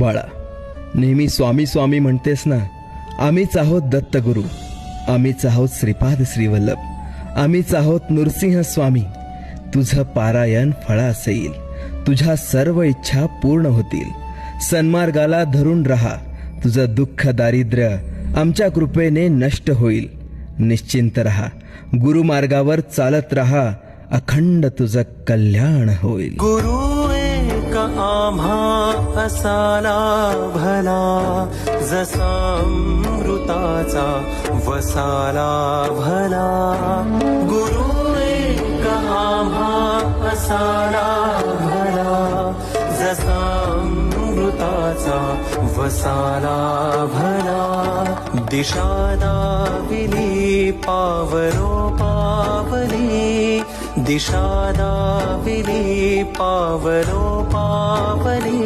बाळा, नेहमी स्वामी स्वामी म्हणतेस ना. आम्हीच आहोत दत्तगुरू, आम्हीच आहोत श्रीपाद श्रीवल्लभ, आम्हीच आहोत नृसिंह स्वामी. तुझं पारायण फळास येईल, तुझ्या सर्व इच्छा पूर्ण होतील. सन्मार्गाला धरून राहा, तुझं दुःख दारिद्र्य आमच्या कृपेने नष्ट होईल. निश्चिंत रहा, गुरुमार्गावर चालत रहा, अखंड तुझं कल्याण होईल. गुरु एक आम्हा असाला भला, जसा अमृताचा वसाला भला. गुरु एक आम्हा असाला भला, जसा अमृताचा वसाला भला. दिशा दाविली पावलो पावली, दिशा दाविली पावलो पावली.